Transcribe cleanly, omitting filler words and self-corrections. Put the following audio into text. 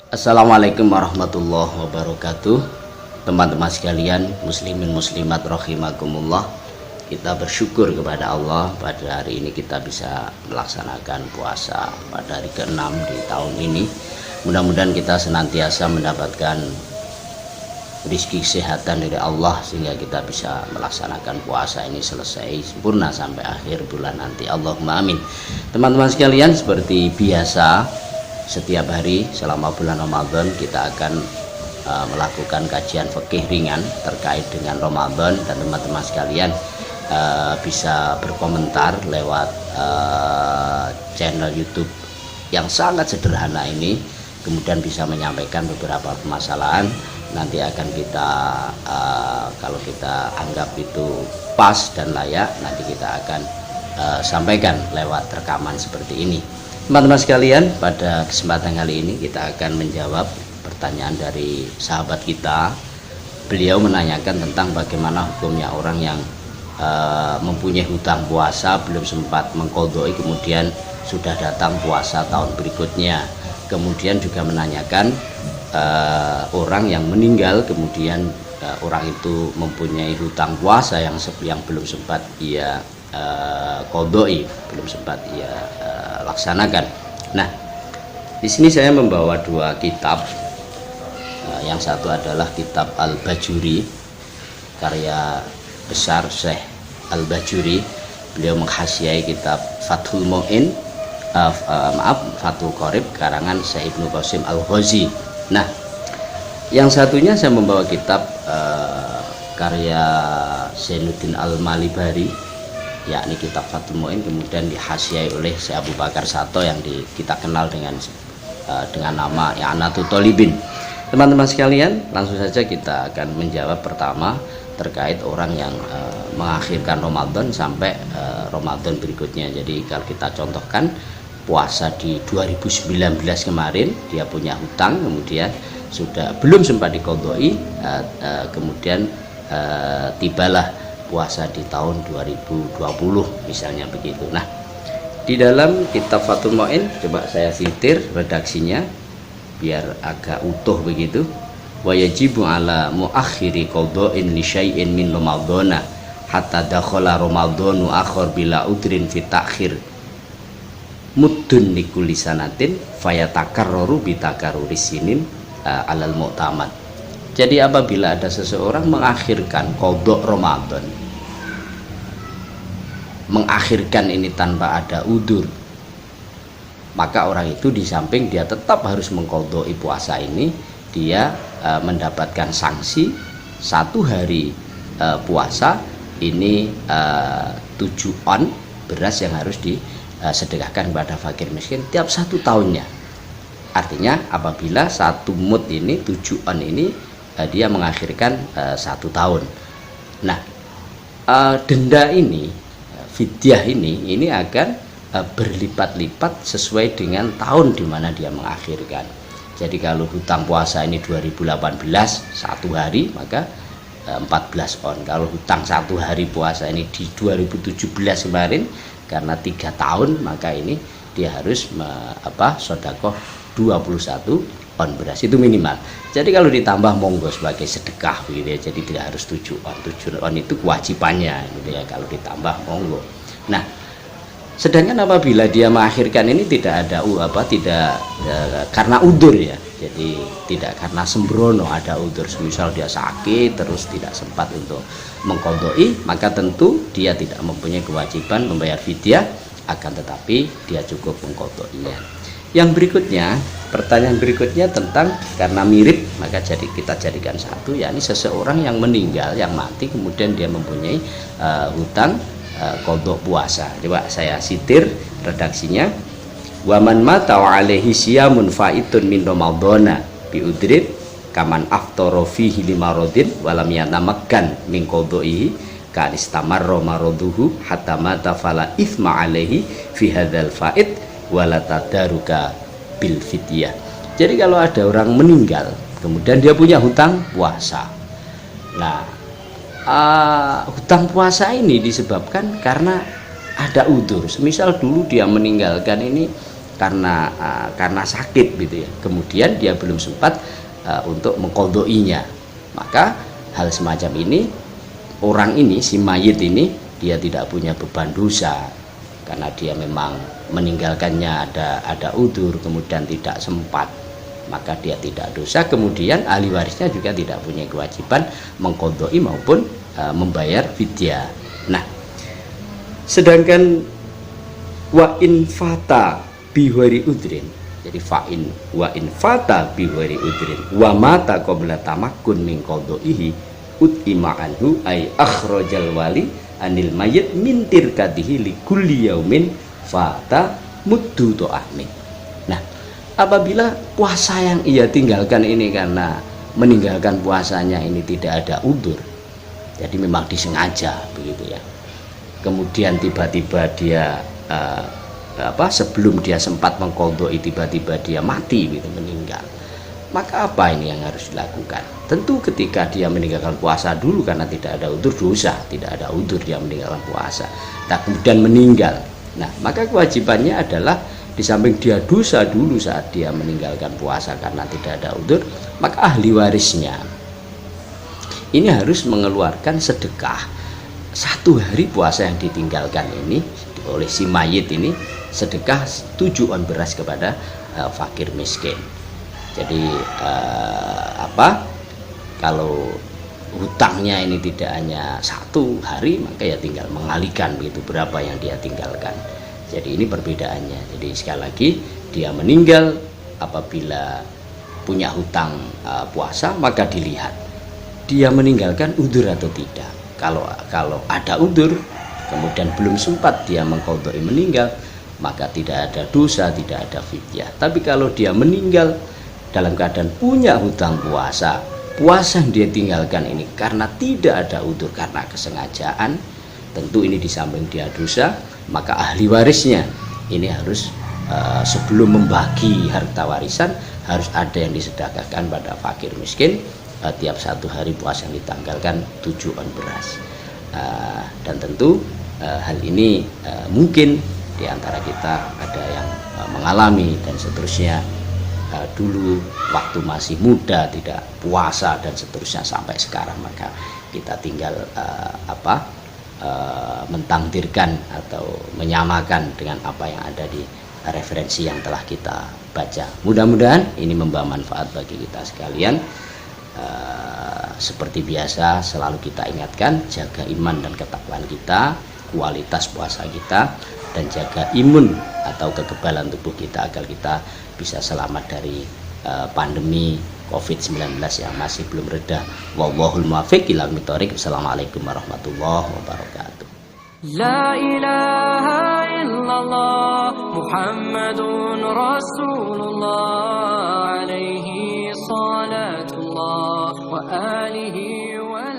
Assalamualaikum warahmatullahi wabarakatuh. Teman-teman sekalian, muslimin muslimat rahimakumullah. Kita bersyukur kepada Allah pada hari ini kita bisa melaksanakan puasa pada hari ke-6 di tahun ini. Mudah-mudahan kita senantiasa mendapatkan rezeki kesehatan dari Allah sehingga kita bisa melaksanakan puasa ini selesai sempurna sampai akhir bulan nanti. Allahumma amin. Teman-teman sekalian, seperti biasa setiap hari selama bulan Ramadan kita akan melakukan kajian fikih ringan terkait dengan Ramadan, dan teman-teman sekalian bisa berkomentar lewat channel YouTube yang sangat sederhana ini, kemudian bisa menyampaikan beberapa permasalahan. Nanti akan kita kalau kita anggap itu pas dan layak, nanti kita akan sampaikan lewat rekaman seperti ini. Teman-teman sekalian, pada kesempatan kali ini kita akan menjawab pertanyaan dari sahabat kita. Beliau menanyakan tentang bagaimana hukumnya orang yang mempunyai hutang puasa, belum sempat mengqodhoi, kemudian sudah datang puasa tahun berikutnya. Kemudian juga menanyakan orang yang meninggal, kemudian orang itu mempunyai hutang puasa yang belum sempat ia qodhoi, belum sempat ia laksanakan. Nah, di sini saya membawa dua kitab. Yang satu adalah kitab Al-Bajuri, karya besar Syekh Al-Bajuri. Beliau menghasiai kitab Fathul Mu'in, Fathul Qorib karangan Syekh Ibnu Qasim Al-Ghazi. Nah, yang satunya saya membawa kitab karya Zainuddin Al-Malibari, yakni kitab Fathul Mu'in, kemudian dihasiai oleh Syekh Abu Bakar Sato yang kita kenal dengan nama I'anatul Thalibin. Teman-teman sekalian, langsung saja kita akan menjawab pertama terkait orang yang mengakhirkan Ramadan sampai Ramadan berikutnya. Jadi kalau kita contohkan puasa di 2019 kemarin, dia punya hutang, kemudian sudah belum sempat diqodhoi, kemudian tibalah puasa di tahun 2020 misalnya begitu. Nah, di dalam kitab Fathul Mu'in, coba saya sitir redaksinya biar agak utuh begitu. Wa yajibu ala muakhiri qadha'in li syai'in min ramadhana hatta dakhala ramadhanu akhir bila udrin fi ta'khir muddun likulli sanatin fayatakarraru bi takarruris sinin alal mu'tamad. Jadi apabila ada seseorang mengakhirkan qadha' Ramadan, mengakhirkan ini tanpa ada udzur, maka orang itu di samping dia tetap harus mengqodhoi puasa ini, dia mendapatkan sanksi 1 hari puasa ini 7 on beras yang harus disedekahkan kepada fakir miskin tiap 1 tahunnya. Artinya apabila 1 mud ini 7 on ini dia mengakhirkan 1 tahun. Nah, denda ini, fidyah ini akan berlipat-lipat sesuai dengan tahun di mana dia mengakhirkan. Jadi kalau hutang puasa ini 2018 1 hari, maka 14 on. Kalau hutang 1 hari puasa ini di 2017 kemarin karena 3 tahun, maka ini dia harus sedekah 21 on beras, itu minimal. Jadi kalau ditambah monggo sebagai sedekah begitu ya. Jadi tidak harus 7 on. 7 on itu kewajibannya gitu ya, kalau ditambah monggo. Nah, sedangkan apabila dia mengakhirkan ini tidak ada karena udzur ya, jadi tidak karena sembrono, ada udzur, misal dia sakit terus tidak sempat untuk mengqodhoi, maka tentu dia tidak mempunyai kewajiban membayar fidyah, akan tetapi dia cukup mengqodhoinya. Yang berikutnya, pertanyaan berikutnya tentang karena mirip, maka kita jadikan satu, yakni seseorang yang meninggal, yang mati, kemudian dia mempunyai hutang qadha puasa. Coba saya sitir redaksinya. Wa man mata wa alaihi siyamun faitun min ramadhana bi udrin kaman aftara fihi limaradin wa lam yatamakkan min qadha'ihi ka istamarra maraduhu hatta mata fala ithma alaihi fi hadzal fait wala tadaruka bil fidyah. Jadi kalau ada orang meninggal kemudian dia punya hutang puasa, nah hutang puasa ini disebabkan karena ada udzur. Semisal dulu dia meninggalkan ini karena sakit gitu ya. Kemudian dia belum sempat untuk mengqadainya. Maka hal semacam ini, orang ini, si mayit ini, dia tidak punya beban dosa karena dia memang meninggalkannya ada udzur, kemudian tidak sempat, maka dia tidak dosa. Kemudian ahli warisnya juga tidak punya kewajiban mengqadai maupun membayar fidyah. Nah, sedangkan wa in fata bihwari udrin, jadi fa'in wa in fata bihwari udrin wa mata qabla tamakkun min qadaihi utima anhu ay akhrajal wali anil mayyit min tirkatihi li kulli yaumin fata muddu ta'amin. Nah, apabila puasa yang ia tinggalkan ini karena meninggalkan puasanya ini tidak ada udzur, jadi memang disengaja begitu ya, kemudian tiba-tiba dia sebelum dia sempat mengqadai tiba-tiba dia mati gitu, meninggal, maka apa ini yang harus dilakukan? Tentu ketika dia meninggalkan puasa dulu karena tidak ada udzur, dosa, tidak ada udzur dia meninggalkan puasa, nah kemudian meninggal. Nah, maka kewajibannya adalah di samping dia dosa dulu saat dia meninggalkan puasa karena tidak ada udzur, maka ahli warisnya ini harus mengeluarkan sedekah 1 hari puasa yang ditinggalkan ini oleh si mayit ini, sedekah 7 on beras kepada fakir miskin. Jadi kalau hutangnya ini tidak hanya 1 hari, maka ya tinggal mengalihkan begitu berapa yang dia tinggalkan. Jadi ini perbedaannya. Jadi sekali lagi, dia meninggal apabila punya hutang puasa, maka dilihat dia meninggalkan udzur atau tidak. Kalau ada udzur kemudian belum sempat dia mengqadai meninggal, maka tidak ada dosa, tidak ada fidyah. Tapi kalau dia meninggal dalam keadaan punya hutang puasa yang dia tinggalkan ini karena tidak ada udzur, karena kesengajaan, tentu ini di samping dia dosa, maka ahli warisnya ini harus sebelum membagi harta warisan harus ada yang disedekahkan pada fakir miskin tiap 1 hari puasa yang ditanggalkan 7 on beras. Dan tentu hal ini mungkin di antara kita ada yang mengalami dan seterusnya, dulu waktu masih muda tidak puasa dan seterusnya sampai sekarang, maka kita tinggal mentangdirkan atau menyamakan dengan apa yang ada di referensi yang telah kita baca. Mudah-mudahan ini membawa manfaat bagi kita sekalian. Seperti biasa selalu kita ingatkan, jaga iman dan ketakwaan kita, kualitas puasa kita, dan jaga imun atau kekebalan tubuh kita agar kita bisa selamat dari pandemi COVID-19 yang masih belum reda. Wallahul muwaffiq ila aqwamit thoriq. Wassalamualaikum warahmatullahi wabarakatuh. La ilaha illallah Muhammadun Rasulullah alaihi salatullah wa alihi wa